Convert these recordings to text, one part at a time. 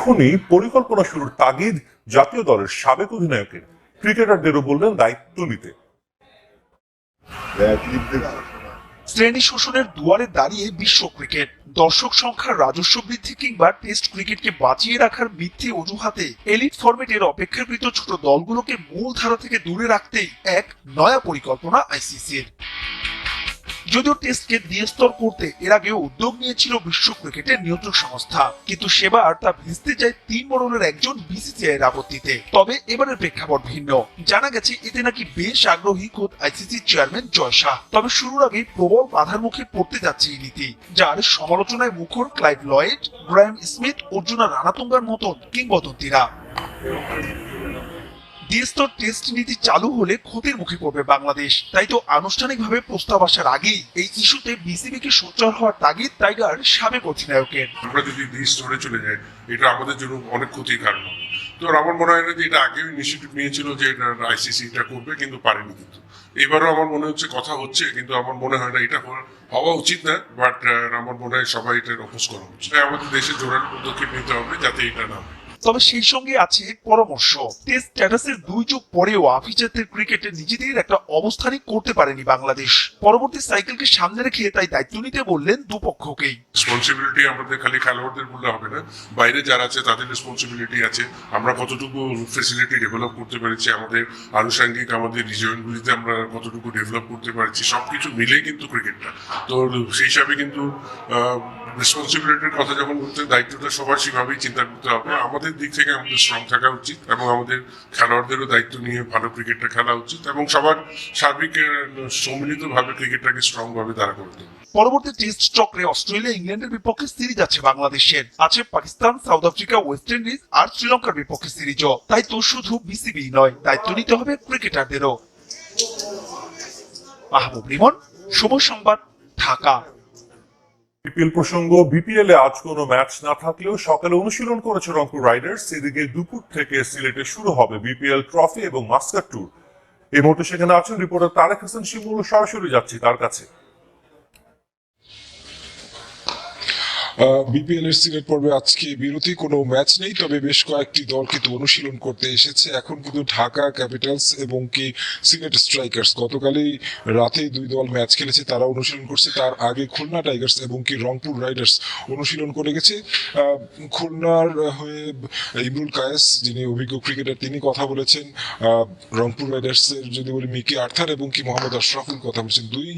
এখনই পরিকল্পনা শুরুর তাগিদ জাতীয় দলের সাবেক অধিনায়কের। ক্রিকেটারদেরও বললেন দায়িত্ব নিতে। শ্রেণী শোষণের দুয়ারে দাঁড়িয়ে বিশ্ব ক্রিকেট দর্শক সংখ্যার রাজস্ব বৃদ্ধি কিংবা টেস্ট ক্রিকেটকে বাঁচিয়ে রাখার মিথ্যে অজুহাতে এলিট ফরম্যাটের অপেক্ষাকৃত ছোট দলগুলোকে মূল ধারা থেকে দূরে রাখতেই এক নয়া পরিকল্পনা আইসিসির। যদিও টেস্টকে দ্বিস্তর করতে এর আগেও উদ্যোগ নিয়েছিল বিশ্ব ক্রিকেটের নিয়ন্ত্রক সংস্থা, কিন্তু সেবার তা ভিজতে যায় তিন মোড়লের একজন বিসিসিআই এর আপত্তিতে। তবে এবারের প্রেক্ষাপট ভিন্ন। জানা গেছে এতে নাকি বেশ আগ্রহী খোদ আইসিসি চেয়ারম্যান জয় শাহ। তবে শুরুর আগে প্রবল বাধার মুখে পড়তে যাচ্ছে এই নীতি, যার সমালোচনায় মুখর ক্লাইভ লয়েড, গ্রায়াম স্মিথ, অর্জুনা রানাতুঙ্গার মতন কিংবদন্তিরা। দ্বিস্তর টেস্ট নীতি চালু হলে ক্ষতির মুখে পড়বে বাংলাদেশ। তাই তো আনুষ্ঠানিকভাবে প্রস্তাব আসার আগেই এই ইস্যুতে বিসিবিকে সোচ্চার হওয়ার তাগিদ টাইগার সাবেক অধিনায়কের। আমরা যদি দ্বিস্তরে চলে যাই, এটা আমাদের জন্য অনেক ক্ষতির কারণ হবে। তো আমার মনে হয় না যে এটা আগেও ইনিশিয়েটিভ নিয়েছিল যে এটা আইসিসি এটা করবে, কিন্তু পারেনি। কিন্তু এবারও আমার মনে হচ্ছে কথা হচ্ছে, কিন্তু আমার মনে হয় না এটা হওয়া উচিত না। বাট আমার মনে হয় সবাই এটার অপোজ করা উচিত। আমাদের দেশে জোরালো পদক্ষেপ নিতে হবে যাতে এটা না হয়। তবে সেই সঙ্গে আছে পরামর্শ। টেস্ট স্ট্যাটাসের 2 যুগ পরেও আভিজাত্যের ক্রিকেটে নিজেদের একটা অবস্থানই করতে পারেনি বাংলাদেশ। পরবর্তী সাইকেলকে সামনে রেখে তাই দায়িত্ব নিতে বললেন দুপক্ষকেই। রেসপন্সিবিলিটি আমাদের খালি খেলোয়াড়দের বললে হবে না, বাইরে যারা আছে তাদের রেসপন্সিবিলিটি আছে। আমরা কতটুকু ফেসিলিটি ডেভেলপ করতে পেরেছি, আমাদের আনুষঙ্গিক আমাদের রিজিয়নগুলিতে আমরা কতটুকু ডেভেলপ করতে পারছি, সবকিছু মিলেই কিন্তু ক্রিকেটটা। তো সেই হিসাবে কিন্তু রেসপন্সিবিলিটির কথা যখন বলতে, দায়িত্বটা সবার সেভাবেই চিন্তা করতে হবে। আমাদের দিক থেকে আমাদের স্ট্রং থাকা উচিত এবং আমাদের খেলোয়াড়দেরও দায়িত্ব নিয়ে ভালো ক্রিকেটটা খেলা উচিত এবং সবার সার্বিক সম্মিলিতভাবে ক্রিকেটটাকে স্ট্রং ভাবে দাঁড়া করতে হবে। পরবর্তী টেস্ট চক্রে অস্ট্রেলিয়া, ইংল্যান্ডের বিপক্ষে সিরিজ আছে বাংলাদেশের, আছে Pakistan, South Africa, West Indies আর শ্রীলঙ্কার বিপক্ষে সিরিজও। তাই তো শুধু বিসিবি নয়, দায়িত্ব নিতে হবে ক্রিকেটারদেরও। মাহবুব রিমন, সময় সংবাদ, ঢাকা। বিপিএল প্রসঙ্গ। বিপিএল এ আজ কোনো ম্যাচ না থাকলেও সকালে অনুশীলন করেছে রংপুর রাইডার্স। এদিকে দুপুর থেকে সিলেটে শুরু হবে বিপিএল ট্রফি এবং মাস্কাট ট্যুর। এই মুহূর্তে সেখানে আছেন রিপোর্টার তারেক হাসান শিমুল। সরাসরি যাচ্ছি তার কাছে। বিপিএল এর সিলেট পর্বে আজকে বিরতি, কোনো ম্যাচ নেই, তবে বেশ কয়েকটি দল কিন্তু অনুশীলন করতে এসেছে। এখন কিন্তু ঢাকা ক্যাপিটালস এবং কি সিলেট স্ট্রাইকার্স গতকালই রাতে 2 দল ম্যাচ খেলেছে, তারা অনুশীলন করছে। তার আগে খুলনা টাইগার্স এবং কি রংপুর রাইডার্স অনুশীলন করে গেছে। খুলনার হয়ে ইমরুল কায়েস, যিনি অভিজ্ঞ ক্রিকেটার, তিনি কথা বলেছেন। রংপুর রাইডার্স এর যদি বলি মিকি আর্থার এবং কি মোহাম্মদ আশরাফুল কথা বলছেন। দুই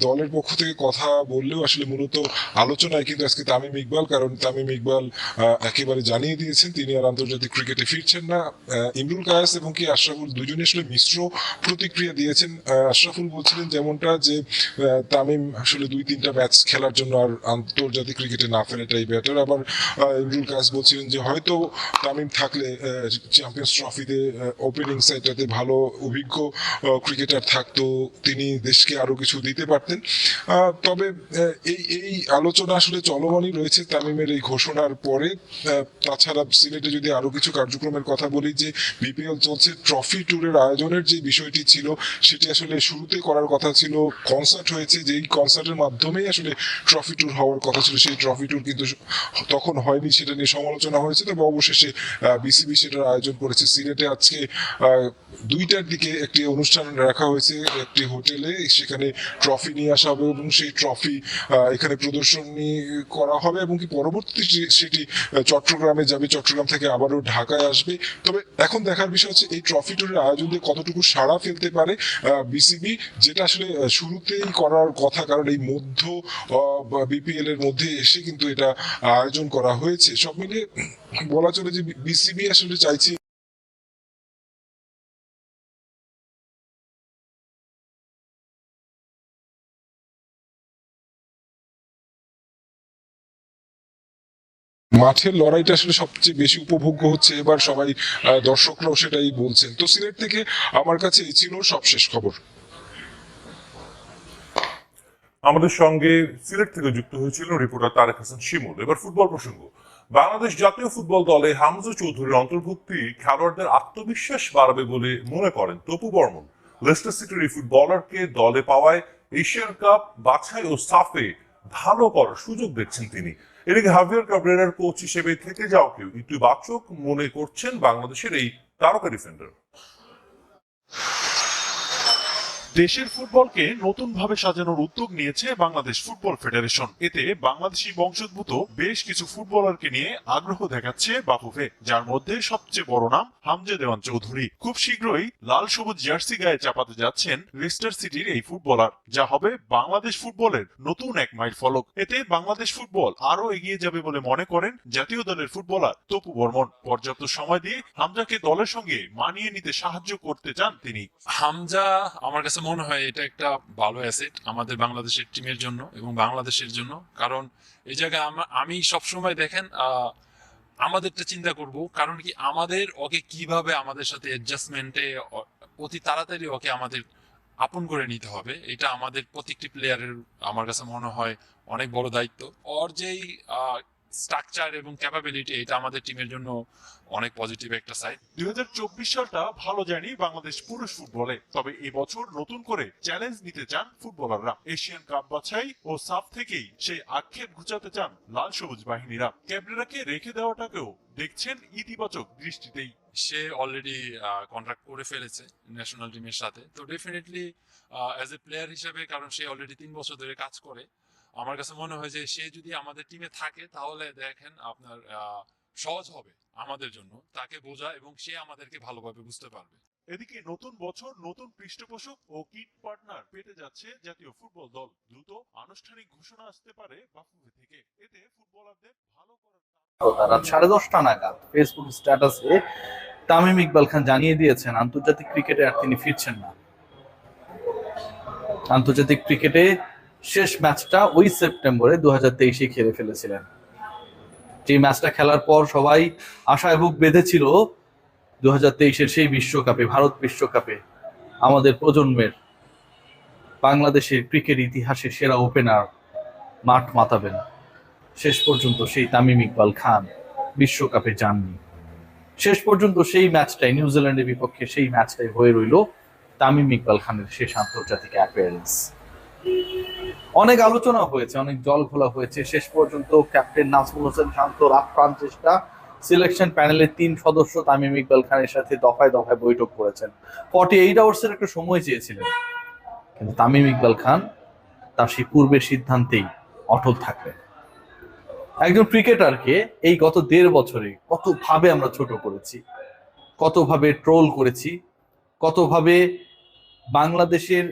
দলের পক্ষ থেকে কথা বললেও আসলে মূলত আলোচনায় কিন্তু আজকে তামিম ইকবাল, কারণ তামিম ইকবাল একেবারে জানিয়ে দিয়েছেন তিনি আর আন্তর্জাতিক ক্রিকেটে ফিরছেন না। ইমরুল কায়েস এবং কি আশরাফুল দুজনে আসলে মিশ্র প্রতিক্রিয়া দিয়েছেন। আশরাফুল বলছিলেন যেমনটা যে তামিম আসলে 2-3টা ম্যাচ খেলার জন্য আর আন্তর্জাতিক ক্রিকেটে না ফেরাটাই বেটার। আবার ইমরুল কায়েস বলছিলেন যে হয়তো তামিম থাকলে চ্যাম্পিয়ন্স ট্রফিতে ওপেনিং সাইডটাতে ভালো অভিজ্ঞ ক্রিকেটার থাকতো, তিনি দেশকে আরো কিছু দিতে পারতেন। তবে এই আলোচনা আসলে চলমানই রয়েছে তামিমের এই ঘোষণার পরে। তাছাড়া সিলেটে যদি আরো কিছু কার্যক্রমের কথা বলি, যে বিপিএল চলছে, ট্রফি ট্যুরের আয়োজনের যে বিষয়টি ছিল সেটি আসলে শুরুতে করার কথা ছিল। কনসার্ট হয়েছে, যেই কনসার্টের মাধ্যমেই আসলে ট্রফি ট্যুর হওয়ার কথা ছিল, সেই ট্রফি ট্যুর কিন্তু তখন হয়নি, সেটা নিয়ে সমালোচনা হয়েছে। তবে অবশেষে বিসিবি সেটার আয়োজন করেছে। সিলেটে আজকে 2টার দিকে একটি অনুষ্ঠান রাখা হয়েছে একটি হোটেলে, সেখানে ট্রফি নিয়ে আসা হবে এবং সেই ট্রফি এখানে প্রদর্শনী করা হবে এবং কি পরবর্তীতে সেটি চট্টগ্রামে যাবে, চট্টগ্রাম থেকে আবারও ঢাকায় আসবে। তবে এখন দেখার বিষয় হচ্ছে এই ট্রফি ট্যুরের আয়োজনে কতটুকু সাড়া ফেলতে পারে বিসিবি, যেটা আসলে শুরুতেই করার কথা, কারণ এই মধ্য বিপিএল এর মধ্যে এসে কিন্তু এটা আয়োজন করা হয়েছে। সব মিলিয়ে বলা চলে যে বিসিবি আসলে চাইছে মাঠের লড়াইটা আসলে সবচেয়ে বেশি উপভোগ্য হচ্ছে এবার, সবাই দর্শকরাও সেটাই বলছেন। তো সিলেট থেকে আমার কাছে এই ছিল সবশেষ খবর। আমাদের সঙ্গে সিলেট থেকে যুক্ত হয়েছিল রিপোর্টার তারেক হাসান শিমুল। এবার ফুটবল প্রসঙ্গ। বাংলাদেশ জাতীয় ফুটবল দলে হামজা চৌধুরীর অন্তর্ভুক্তি খেলোয়াড়দের আত্মবিশ্বাস বাড়াবে বলে মনে করেন তপু বর্মন। লেস্টার সিটির এই ফুটবলারকে দলে পাওয়ায় এশিয়ান কাপ বাছাই ও সাফে ভালো করার সুযোগ দেখছেন তিনি। এদিকে হাভিয়ার ক্যাবরেরার কোচ হিসেবে থেকে যাওয়াকেও ইতিবাচক মনে করছেন বাংলাদেশের এই তারকা ডিফেন্ডার। দেশের ফুটবলকে নতুনভাবে সাজানোর উদ্যোগ নিয়েছে বাংলাদেশ ফুটবল ফেডারেশন। এতে বাংলাদেশি বংশোদ্ভূত বেশ কিছু ফুটবলারকে নিয়ে আগ্রহ দেখাচ্ছে বাফুফে, যার মধ্যে সবচেয়ে বড় নাম হামজা দেওয়ান চৌধুরী। খুব শীঘ্রই লাল সবুজ জার্সি গায়ে চাপাতে যাচ্ছেন লেস্টার সিটির এই ফুটবলার, যা হবে বাংলাদেশ ফুটবলের নতুন এক মাইল ফলক। এতে বাংলাদেশ ফুটবল আরো এগিয়ে যাবে বলে মনে করেন জাতীয় দলের ফুটবলার তপু বর্মন। পর্যাপ্ত সময় দিয়ে হামজাকে দলের সঙ্গে মানিয়ে নিতে সাহায্য করতে চান তিনি। হামজা আমার কাছে মনে হয় এটা একটা ভালো অ্যাসেট আমাদের বাংলাদেশের টিমের জন্য এবং বাংলাদেশের জন্য। কারণ এই জায়গায় আমি সবসময় দেখেন আমাদেরটা চিন্তা করব, কারণ কি আমাদের ওকে কিভাবে আমাদের সাথে অ্যাডজাস্টমেন্টে অতি তাড়াতাড়ি ওকে আমাদের আপন করে নিতে হবে। এটা আমাদের প্রত্যেকটি প্লেয়ারের আমার কাছে মনে হয় অনেক বড় দায়িত্ব। ওর যেই স্ট্রাকচার এবং ক্যাপাবিলিটি, এটা আমাদের টিমের জন্য অনেক পজিটিভ একটা সাইড। 2024 সালটা ভালো যায়নি বাংলাদেশ পুরুষ ফুটবলে, তবে এবছর নতুন করে চ্যালেঞ্জ নিতে চান ফুটবলাররা। এশিয়ান কাপ বাছাই ও সাফ থেকেই সেই আক্ষেপ ঘুচাতে চান লাল সবুজ বাহিনীরা। ক্যাবরেরাকে রেখে দেওয়াটাকেও দেখছেন ইতিবাচক দৃষ্টিতেই। সে অলরেডি কন্ট্রাক্ট করে ফেলেছে ন্যাশনাল টিমের সাথে, তো ডেফিনেটলি অ্যাজ এ প্লেয়ার হিসেবে, কারণ সে অলরেডি 3 বছর ধরে কাজ করে, আমার কাছে মনে হয় যে সে যদি আমাদের টিমে থাকে তাহলে দেখেন আপনার সহজ হবে আমাদের জন্য তাকে বোঝা, এবং সে আমাদেরকে ভালোভাবে বুঝতে পারবে। এদিকে নতুন বছর নতুন পৃষ্ঠপোষক ও কিট পার্টনার পেতে যাচ্ছে জাতীয় ফুটবল দল। দ্রুত আনুষ্ঠানিক ঘোষণা আসতে পারে বাফুফে থেকে। এতে ফুটবলারদের ভালো করার রাত 10:30 নাগাদ ফেসবুক স্ট্যাটাসে তামিম ইকবাল খান জানিয়ে দিয়েছেন আন্তর্জাতিক ক্রিকেটে আর তিনি ফিরছেন না। আন্তর্জাতিক ক্রিকেটে শেষ ম্যাচটা ওই সেপ্টেম্বরে 2023 খেলে ফেলেছিলেন। যে ম্যাচটা খেলার পর সবাই আশায় বুক বেঁধেছিল 2023-এর সেই বিশ্বকাপে, ভারত বিশ্বকাপে আমাদের প্রজন্মের বাংলাদেশের ক্রিকেট ইতিহাসে সেরা ওপেনার মাঠ মাতাবেন। শেষ পর্যন্ত সেই তামিম ইকবাল খান বিশ্বকাপে যাননি। শেষ পর্যন্ত সেই ম্যাচটাই, নিউজিল্যান্ডের বিপক্ষে সেই ম্যাচটাই হয়ে রইল তামিম ইকবাল খানের শেষ আন্তর্জাতিক অ্যাপিয়ারেন্স। অনেক আলোচনা হয়েছে, অনেক জল ঘোলা হয়েছে। শেষ পর্যন্ত ক্যাপ্টেন নাজমুল হোসেন শান্তর আপ্রাণ চেষ্টা, সিলেকশন প্যানেলের 3 সদস্য তামিম ইকবাল খানের সাথে দফায় দফায় বৈঠক করেছেন। 48 আওয়ার্সের একটা সময় চেয়েছিলেন, কিন্তু তামিম ইকবাল খান তার সেই পূর্বের সিদ্ধান্তেই অটল থাকলেন। একজন ক্রিকেটারকে এই গত 1.5 বছরে কতভাবে আমরা ছোট করেছি, কতভাবে ট্রোল করেছি, কতভাবে বাংলাদেশের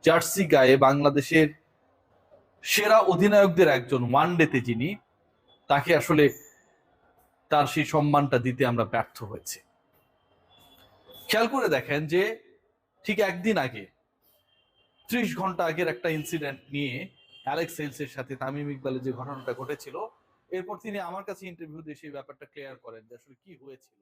জার্সি গায়ে বাংলাদেশের সেরা অধিনায়কদের একজন, ওয়ানডেতে যিনি, তাকে আসলে তার সেই সম্মানটা দিতে আমরা ব্যর্থ হয়েছি। খেয়াল করে দেখেন যে ঠিক একদিন আগে, 30 ঘন্টা আগের একটা ইনসিডেন্ট নিয়ে অ্যালেক্স হেলসের সাথে তামিম ইকবালের যে ঘটনাটা ঘটেছিল, এরপর তিনি আমার কাছে ইন্টারভিউ দিয়ে সেই ব্যাপারটা ক্লিয়ার করেন যে আসলে কি হয়েছিল।